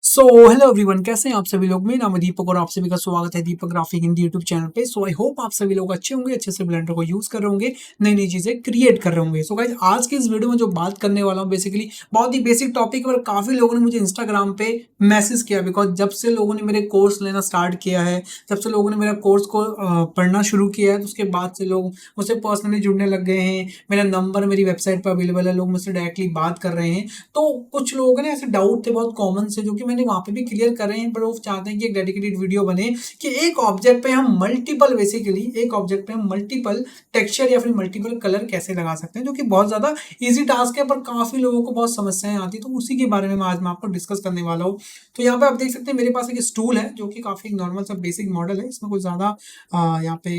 So hello everyone, कैसे हैं आप सभी लोग। मेरा नाम है दीपक और आप सभी का स्वागत है दीपक ग्राफिक हिंदी यूट्यूब चैनल पे। सो आई होप आप सभी लोग अच्छे होंगे, अच्छे से ब्लेंडर को यूज कर रहे होंगे, नई नई चीजें क्रिएट कर रहे होंगे। सो गाइस, आज के इस वीडियो में जो बात करने वाला हूँ बेसिकली बहुत ही बेसिक टॉपिक पर काफी लोगों ने मुझे इंस्टाग्राम पे मैसेज किया, बिकॉज जब से लोगों ने मेरे कोर्स लेना स्टार्ट किया है, जब से लोगों ने मेरा कोर्स को पढ़ना शुरू किया है, तो उसके बाद से लोग मुझसे पर्सनली जुड़ने लग गए हैं। मेरा नंबर मेरी वेबसाइट पर अवेलेबल है, लोग मुझसे डायरेक्टली बात कर रहे हैं। तो कुछ लोगों ने ऐसे डाउट थे बहुत कॉमन से, जो कि मैंने वहां पे भी क्लियर कर रहे हैं, पर वो चाहते हैं कि एक डेडिकेटेड वीडियो बने कि एक ऑब्जेक्ट पे हम मल्टीपल बेसिकली एक ऑब्जेक्ट पे हम मल्टीपल टेक्सचर या फिर मल्टीपल कलर कैसे लगा सकते हैं, जो कि बहुत ज्यादा इजी टास्क है, पर काफी लोगों को बहुत समस्याएं आती है। तो उसी के बारे में आज मैं आपको डिस्कस करने वाला हूँ। तो यहाँ पे आप देख सकते हैं मेरे पास एक स्टूल है, जो कि काफी नॉर्मल सा बेसिक मॉडल है। इसमें कुछ ज्यादा यहाँ पे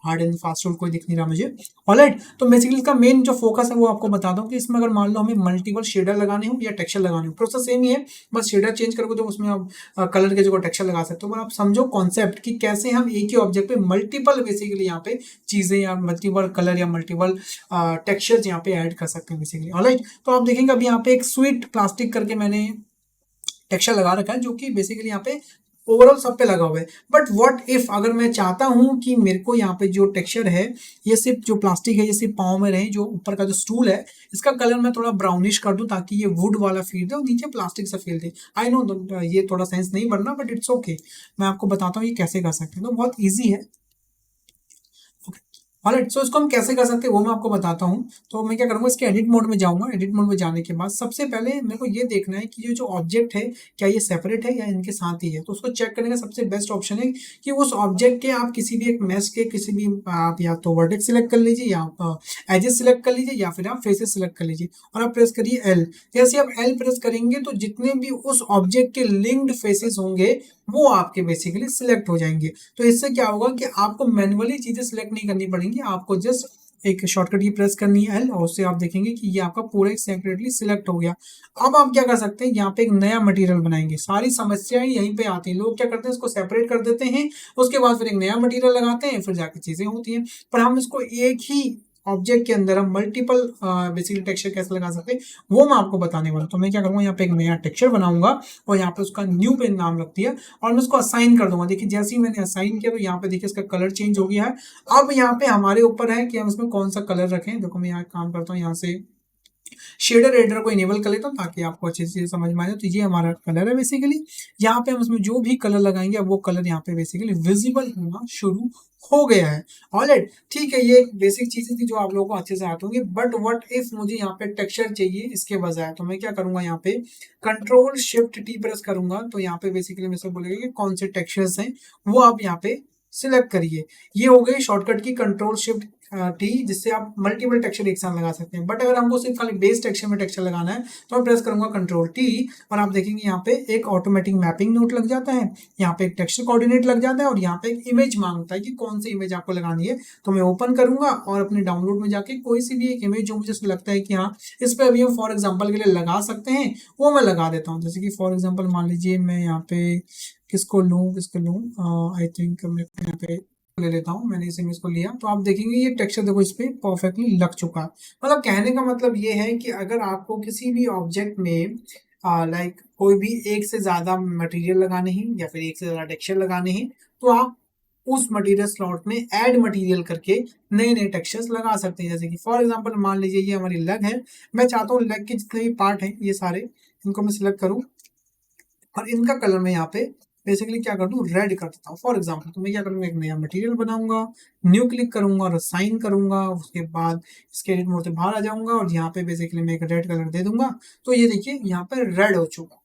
हार्ड एंड फास्ट रूल कोई दिख नहीं रहा मुझे। ऑलराइट, तो बेसिकली इसका मेन जो फोकस है वो आपको बता दूं कि इसमें अगर मान लो हमें मल्टीपल शेडर लगाने हो या टेक्सचर लगाने हो, प्रोसेस सेम ही है, बस शेडर चेंज करोगे तो उसमें आप कलर के जगह टेक्सचर लगा सकते हो। पर आप समझो कॉन्सेप्ट कि कैसे हम एक ही ऑब्जेक्ट पे मल्टीपल बेसिकली यहाँ पे चीजें या मल्टीपल कलर या मल्टीपल टेक्सचर्स यहाँ पे ऐड कर सकते हैं बेसिकली। ऑलराइट, तो आप देखेंगे अभी यहाँ पे एक स्वीट प्लास्टिक करके मैंने टेक्सचर लगा रखा है, जो कि बेसिकली यहाँ पे ओवरऑल सब पे लगा हुआ है। बट व्हाट इफ अगर मैं चाहता हूं कि मेरे को यहाँ पे जो टेक्सचर है, ये सिर्फ जो प्लास्टिक है ये सिर्फ पाँव में रहे, जो ऊपर का जो स्टूल है इसका कलर मैं थोड़ा ब्राउनिश कर दूं, ताकि ये वुड वाला फील दे और नीचे प्लास्टिक सा फील दे। आई नो ये थोड़ा सेंस नहीं बनना, बट इट्स ओके। मैं आपको बताता हूँ ये कैसे कर सकते हैं, तो बहुत ईजी है। ऑलराइट, सो इसको हम कैसे कर सकते हैं वो मैं आपको बताता हूँ। तो मैं क्या करूँगा, इसके एडिट मोड में जाऊँगा। एडिट मोड में जाने के बाद सबसे पहले मेरे को ये देखना है कि ये जो ऑब्जेक्ट है क्या ये सेपरेट है या इनके साथ ही है। तो उसको चेक करने का सबसे बेस्ट ऑप्शन है कि उस ऑब्जेक्ट के आप किसी भी एक मैश के किसी भी आप या तो वर्टेक्स सिलेक्ट कर लीजिए, या आप एजेस सिलेक्ट कर लीजिए, या फिर आप फेसेस सिलेक्ट कर लीजिए और आप प्रेस करिए एल। जैसे आप एल प्रेस करेंगे तो जितने भी उस ऑब्जेक्ट के लिंक्ड फेसेस होंगे वो आपके बेसिकली सिलेक्ट हो जाएंगे। तो इससे क्या होगा कि आपको मैन्युअली चीजें सिलेक्ट नहीं करनी पड़ेंगी, आपको जस्ट एक शॉर्टकट की प्रेस करनी है एल, और उससे आप देखेंगे कि ये आपका पूरा एक सेपरेटली सिलेक्ट हो गया। अब आप क्या कर सकते हैं, यहाँ पे एक नया मटेरियल बनाएंगे। सारी समस्याएं यहीं पे आती हैं, लोग क्या करते हैं इसको सेपरेट कर देते हैं, उसके बाद फिर एक नया मटेरियल लगाते हैं, फिर जाके चीजें होती हैं। पर हम इसको एक ही ऑब्जेक्ट के अंदर हम मल्टीपल बेसिकली टेक्सचर कैसे लगा सकते हैं वो मैं आपको बताने वाला हूं। तो मैं क्या करूंगा, यहाँ पे एक नया टेक्सचर बनाऊंगा और यहाँ पे उसका न्यू पेन नाम रख दिया और मैं उसको असाइन कर दूंगा। देखिए जैसे ही मैंने असाइन किया तो यहाँ पे देखिए इसका कलर चेंज हो गया है। अब यहाँ पे हमारे ऊपर है कि हम इसमें कौन सा कलर रखें। देखो मैं यहाँ काम करता हूँ, यहाँ से शेडर एडिटर को इनेबल कर लेता हूँ ताकि आपको अच्छे से समझ में आ जाए। तो ये हमारा कलर है बेसिकली, यहाँ पे हम इसमें जो भी कलर लगाएंगे अब वो कलर यहाँ पे बेसिकली विजिबल होना शुरू हो गया है। ऑलराइट, ठीक है, ये एक बेसिक चीजें थी जो आप लोगों को अच्छे से आती होंगी। बट व्हाट इफ मुझे यहाँ पे टेक्सचर चाहिए इसके बजाय, तो मैं क्या करूंगा, यहाँ पे कंट्रोल शिफ्ट टी प्रेस करूंगा। तो यहाँ पे बेसिकली मेरे से बोलेगा कि कौन से टेक्सचर्स हैं वो आप यहाँ पे सिलेक्ट करिए। ये हो गई शॉर्टकट की कंट्रोल शिफ्ट टी, जिससे आप मल्टीपल टेक्सचर एक साथ लगा सकते हैं। बट अगर हमको सिर्फ खाली बेस टेक्सचर में टेक्सचर लगाना है तो मैं प्रेस करूंगा कंट्रोल टी, और आप देखेंगे यहाँ पे एक ऑटोमेटिक मैपिंग नोट लग जाता है, यहाँ पे एक टेक्सचर कोऑर्डिनेट लग जाता है, और यहाँ पे एक इमेज मांगता है कि कौन सी इमेज आपको लगानी है। तो मैं ओपन करूंगा और अपने डाउनलोड में जाके कोई सी भी एक इमेज जो मुझे लगता है कि हाँ इस पर अभी हम फॉर एग्जाम्पल के लिए लगा सकते हैं वो मैं लगा देता हूँ। जैसे कि फॉर एग्जाम्पल मान लीजिए मैं यहाँ पे किसको लूँ आई थिंक मैं यहाँ पे ले लेता हूँ। मैंने इस इमेज को लिया तो आप देखेंगे ये टेक्सचर देखो इस पे परफेक्टली लग चुका है। मतलब कहने का मतलब ये है कि अगर आपको किसी भी ऑब्जेक्ट में लाइक कोई भी एक से ज्यादा मटेरियल लगाने हैं या फिर एक से ज्यादा टेक्सचर लगाने हैं, तो आप उस मटेरियल स्लॉट में ऐड मटेरियल करके नए नए टेक्सचर्स लगा सकते हैं। जैसे कि फॉर एग्जांपल मान लीजिए ये हमारी लेग है, मैं चाहता हूँ लेग के जितने भी पार्ट हैं ये सारे इनको मैं सिलेक्ट करूँ और इनका कलर मैं यहाँ पे बेसिकली क्या कर दूँ, रेड कर देता हूँ फॉर एग्जाम्पल। तो मैं क्या करूँगा, एक नया मटेरियल बनाऊंगा, न्यू क्लिक करूंगा और साइन करूंगा। उसके बाद इसके एडिट मोड से बाहर आ जाऊंगा और यहाँ पे बेसिकली मैं एक रेड कलर दे दूंगा। तो ये देखिए यहाँ पे रेड हो चुका।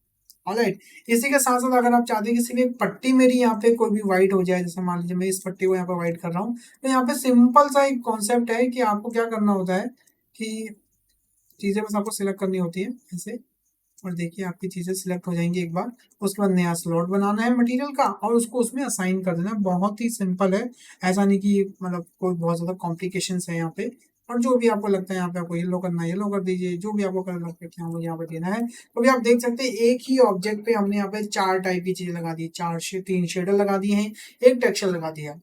ऑलराइट, इसी के साथ साथ अगर आप चाहते हैं कि सिर्फ एक पट्टी मेरी यहाँ पे कोई भी व्हाइट हो जाए, जैसे मान लीजिए मैं इस पट्टी को यहाँ पे व्हाइट कर रहा हूँ, तो यहाँ पे सिंपल सा एक कॉन्सेप्ट है कि आपको क्या करना होता है कि चीजें बस आपको सिलेक्ट करनी होती है ऐसे, और देखिए आपकी चीजें सिलेक्ट हो जाएंगी एक बार। उसके बाद नया स्लॉट बनाना है मटेरियल का और उसको उसमें असाइन कर देना है। बहुत ही सिंपल है, ऐसा नहीं कि मतलब कोई बहुत ज्यादा कॉम्प्लिकेशंस है यहाँ पे। और जो भी आपको लगता है यहाँ पे आपको येलो करना है येलो कर दीजिए, जो भी आपको कलर लगता है क्या मुझे यहाँ पे देना है। तो भी आप देख सकते हैं एक ही ऑब्जेक्ट पे हमने यहाँ पे चार टाइप की चीजें लगा दी, तीन शेडर लगा दिए हैं, एक टेक्सचर लगा दिया।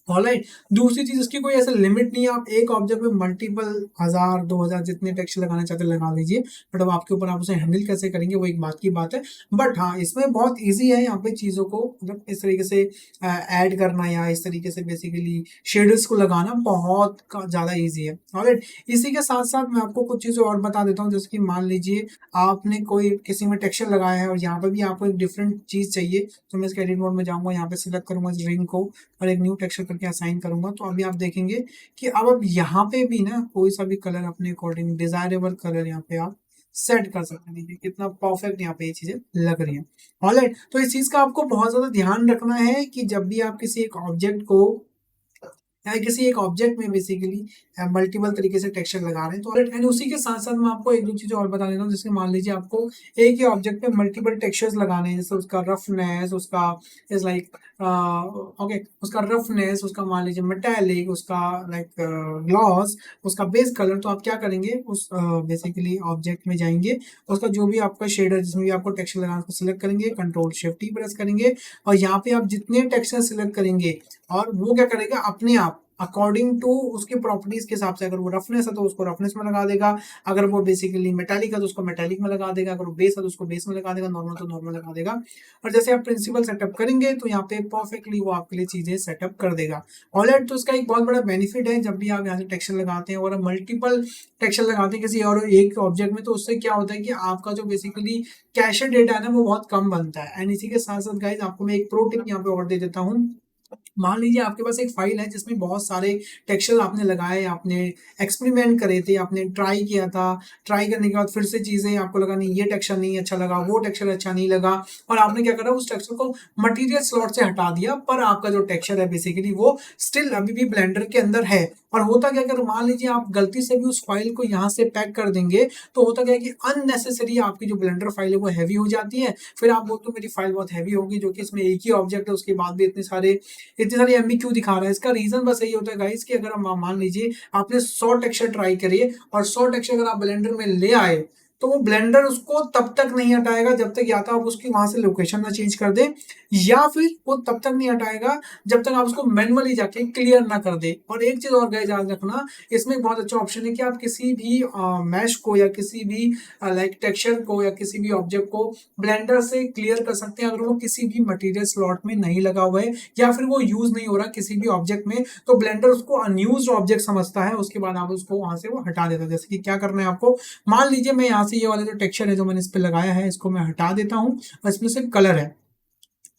ऑलराइट। दूसरी चीज, इसकी कोई ऐसा लिमिट नहीं है, आप एक ऑब्जेक्ट में मल्टीपल 1000 2000 जितने टेक्स्ट लगाना चाहते हैं लगा लीजिए, बट अब आपके ऊपर, आप उसे हैंडल कैसे करेंगे वो एक बात की बात है। बट हाँ, इसमें बहुत इजी है यहाँ पे चीज़ों को मतलब इस तरीके से ऐड करना या इस तरीके से बेसिकली शेडर्स को लगाना बहुत ज़्यादा ईजी है। ऑलराइट। इसी के साथ साथ मैं आपको कुछ चीज़ें और बता देता हूँ, जैसे कि मान लीजिए आपने कोई किसी में टेक्सचर लगाया है और यहाँ पर भी आपको एक डिफरेंट चीज़ चाहिए, तो मैं इसके एडिट मोड में जाऊँगा, यहाँ पे सिलेक्ट करूँगा इस रिंग को और एक न्यू टेक्सचर करके असाइन करूंगा। तो अभी आप देखेंगे कि अब यहाँ पे भी ना कोई सा भी कलर अपने अकॉर्डिंग डिजायरेबल कलर यहाँ पे आप सेट कर सकते हैं। देखिए कितना परफेक्ट यहाँ पे ये चीजें लग रही है। ऑलराइट। तो इस चीज का आपको बहुत ज्यादा ध्यान रखना है कि जब भी आप किसी एक ऑब्जेक्ट को या किसी एक ऑब्जेक्ट में बेसिकली मल्टीपल तरीके से टेक्सचर लगा रहे हैं, तो एंड उसी के साथ साथ मैं आपको एक दो चीजें और बता देता हूँ। जैसे मान लीजिए आपको एक ही ऑब्जेक्ट पे मल्टीपल टेक्सचर्स लगाने हैं, जैसे उसका रफनेस, उसका इज लाइक ओके, उसका रफनेस, उसका मान लीजिए मेटेलिक, उसका लाइक ग्लॉस, उसका बेस कलर। तो आप क्या करेंगे, उस बेसिकली ऑब्जेक्ट में जाएंगे, उसका जो भी आपका शेडर जिसमें भी आपको टेक्सचर लगाना उसको सिलेक्ट करेंगे, कंट्रोल शिफ्ट टी प्रेस करेंगे और यहाँ पे आप जितने टेक्सचर सिलेक्ट करेंगे और वो क्या करेगा अपने आप अकॉर्डिंग टू उसकी प्रॉपर्टीज के हिसाब से, अगर वो रफनेस है तो उसको रफनेस में लगा देगा, अगर वो बेसिकली मेटालिक है तो उसको मेटालिक में लगा देगा, अगर वो बेस है तो उसको बेस में लगा देगा, नॉर्मल तो नॉर्मल लगा देगा। और जैसे आप प्रिंसिपल सेटअप करेंगे तो यहाँ पे परफेक्टली वो आपके लिए चीजें सेटअप कर देगा। ऑलराइट। तो इसका एक बहुत बड़ा बेनिफिट है, जब भी आप यहाँ से टेक्सचर लगाते हैं और मल्टीपल टेक्सचर लगाते हैं किसी और एक ऑब्जेक्ट में, तो उससे क्या होता है कि आपका जो बेसिकली कैशे डेटा है ना वो बहुत कम बनता है। एंड इसी के साथ साथ गाइज आपको मैं एक प्रो टिप यहाँ पे और दे देता हूँ। मान लीजिए आपके पास एक फाइल है जिसमें बहुत सारे टेक्सचर आपने लगाए, आपने एक्सपेरिमेंट करे थे, आपने ट्राई किया था, ट्राई करने के बाद फिर से चीजें आपको लगा नहीं ये टेक्सचर नहीं अच्छा लगा, वो टेक्सचर अच्छा नहीं लगा, और आपने क्या करा उस टेक्सचर को मटेरियल स्लॉट से हटा दिया, पर आपका जो टेक्सचर है बेसिकली वो स्टिल अभी भी ब्लेंडर के अंदर है। और होता क्या, अगर मान लीजिए आप गलती से भी उस फाइल को यहाँ से पैक कर देंगे तो होता क्या है कि अननेसेसरी आपकी जो ब्लेंडर फाइल है वो हैवी हो जाती है। फिर आप बोलते हो मेरी फाइल बहुत हैवी होगी, जो कि इसमें एक ही ऑब्जेक्ट है उसके बाद भी इतनी सारी एमबी क्यों दिखा रहा है। इसका रीजन बस यही होता है गाइस कि अगर हम मान लीजिए आपने 100 टेक्सचर ट्राई करिए और 100 टेक्सचर अगर आप ब्लेंडर में ले आए, तो वो ब्लेंडर उसको तब तक नहीं हटाएगा जब तक या तो आप उसकी वहां से लोकेशन ना चेंज कर दे, या फिर वो तब तक नहीं हटाएगा जब तक आप उसको मैनुअली जाके क्लियर ना कर दे। और एक चीज और गाइस याद रखना, इसमें एक बहुत अच्छा ऑप्शन है कि आप किसी भी मैश को या किसी भी लाइक टेक्सचर को या किसी भी ऑब्जेक्ट को ब्लेंडर से क्लियर कर सकते हैं अगर वो किसी भी मटेरियल स्लॉट में नहीं लगा हुआ है या फिर वो यूज नहीं हो रहा किसी भी ऑब्जेक्ट में, तो ब्लेंडर उसको अनयूज्ड ऑब्जेक्ट समझता है, उसके बाद आप उसको वहां से वो हटा देता है। जैसे कि क्या करना है आपको, मान लीजिए मैं यहाँ से ये वाला जो टेक्सचर है जो मैंने इस पे लगाया है इसको मैं हटा देता हूँ और इसमें सिर्फ कलर है।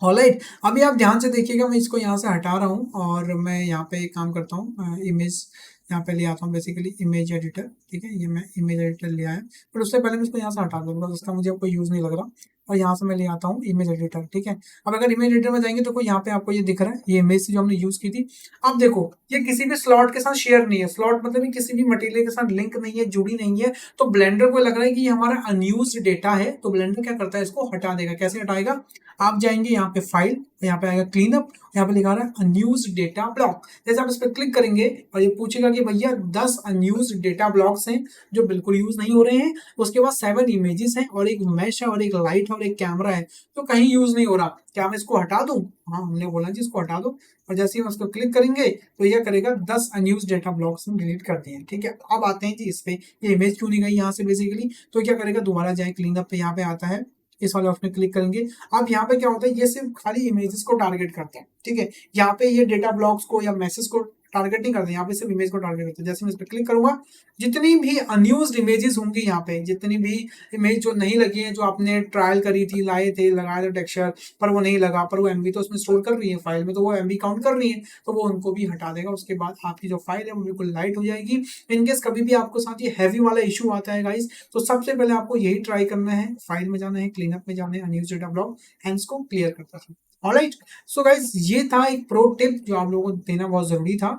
ऑलराइट। अभी आप ध्यान से देखिएगा, मैं इसको यहाँ से हटा रहा हूँ और मैं यहाँ पे एक काम करता हूँ, इमेज यहाँ पे ले आता हूँ, बेसिकली इमेज एडिटर। ठीक है, ये मैं इमेज एडिटर ले आया, पर उससे पहले मैं इसको यहाँ से हटा दूंगा, उसका मुझे कोई यूज नहीं लग रहा। और यहाँ से मैं ले आता हूँ इमेज एडिटर। ठीक है, अब अगर इमेज एडिटर में जाएंगे तो कोई यहाँ पे आपको ये दिख रहा है, ये इमेज जो हमने यूज की थी। अब देखो ये किसी भी स्लॉट के साथ शेयर नहीं है, स्लॉट मतलब किसी भी मटेरियल के साथ लिंक नहीं है, जुड़ी नहीं है, तो ब्लेंडर को लग रहा है कि ये हमारा अनयूज्ड डेटा है, तो ब्लेंडर क्या करता है इसको हटा देगा। कैसे हटाएगा, आप जाएंगे यहाँ पे फाइल, यहाँ पे आएगा क्लीन अप, यहाँ पे लिखा रहा है अनयूज्ड डेटा ब्लॉक। जैसे आप इस पर क्लिक करेंगे और ये पूछेगा कि भैया 10 अनयूज्ड डेटा ब्लॉक्स हैं जो बिल्कुल यूज नहीं हो रहे हैं, उसके बाद 7 इमेजेस हैं और एक मैश है और एक लाइट है और एक कैमरा है, तो कहीं यूज नहीं हो रहा, क्या मैं इसको हटा दूं। हाँ, हमने बोला जी इसको हटा दो, और जैसे ही हम इसको क्लिक करेंगे तो यह करेगा 10 अनयूज्ड डेटा ब्लॉक्स डिलीट कर दिए। ठीक है, अब आते हैं जी इस पे, ये इमेज क्यों नहीं गई यहाँ से बेसिकली, तो क्या करेगा दोबारा जाए क्लीन अप पे, यहाँ पे आता है इस वाले ऑप्शन क्लिक करेंगे। अब यहाँ पे क्या होता है, ये सिर्फ खाली इमेजेस को टारगेट करते हैं। ठीक है, यहाँ पे ये डेटा ब्लॉक्स को या मैसेज को टारगेट नहीं करते, यहाँ पे सिर्फ इमेज को टारगेट करते हैं। जैसे मैं इस पर क्लिक करूंगा, जितनी भी अनयूज्ड इमेजेस होंगी यहाँ पे, जितनी भी इमेज जो नहीं लगी है, जो आपने ट्रायल करी थी, लाए थे, लगाए थे टेक्सचर, पर वो नहीं लगा, पर वो एमबी तो उसमें स्टोर कर रही है फाइल में, तो वो एमबी काउंट कर रही है, तो वो उनको भी हटा देगा। उसके बाद आपकी जो फाइल है वो बिल्कुल लाइट हो जाएगी। इनकेस कभी भी आपको साथ ये हैवी वाला इशू आता है गाइस, तो सबसे पहले आपको यही ट्राई करना है, फाइल में जाना है, क्लीन अप में जाना है, अनयूज्ड डेटा ब्लॉक, एंड इसको क्लियर करता है। ऑलराइट। सो गाइस ये था एक प्रो टिप जो आप लोगों को देना बहुत जरूरी था।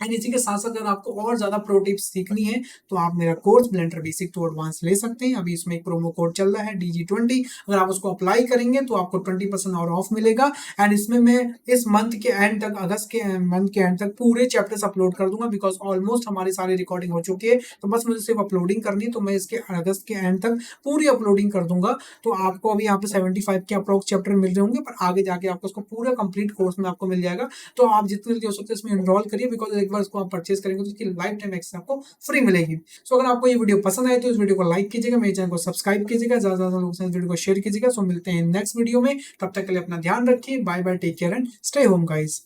एंड इसी के साथ साथ अगर आपको और ज्यादा प्रो टिप्स सीखनी है तो आप मेरा course blender basic to advance ले सकते हैं। अभी इसमें एक प्रोमो कोड चल रहा है DG20, अगर आप उसको अप्लाई करेंगे तो आपको 20% और ऑफ मिलेगा। एंड इसमें मैं इस मंथ के एंड तक, अगस्त के मंथ के एंड तक पूरे चैप्टर्स अपलोड कर दूंगा, बिकॉज ऑलमोस्ट हमारी सारी रिकॉर्डिंग हो चुकी है, तो बस मुझे सिर्फ अपलोडिंग करनी है। तो मैं इसके अगस्त के एंड तक पूरी अपलोडिंग कर दूंगा। तो आपको अभी यहाँ पे 75 के अप्रोक्स चैप्टर मिल रहे होंगे, पर आगे जाके आपको उसको पूरा कंप्लीट कोर्स में आपको मिल जाएगा। तो आप जितनी जल्दी हो सकते हैं इसमें एनरोल करिए, बिकॉज एक बार इसको आप परचेज करेंगे तो उसकी लाइफ टाइम एक्सेस आपको फ्री मिलेगी। सो अगर आपको ये वीडियो पसंद आए तो इस वीडियो को लाइक कीजिएगा, मेरे चैनल को सब्सक्राइब कीजिएगा, ज्यादा से ज्यादा लोगों से इस वीडियो को शेयर कीजिएगा। सो मिलते हैं नेक्स्ट वीडियो में, तब तक के लिए अपना ध्यान रखिए। Bye bye, take care and stay home guys.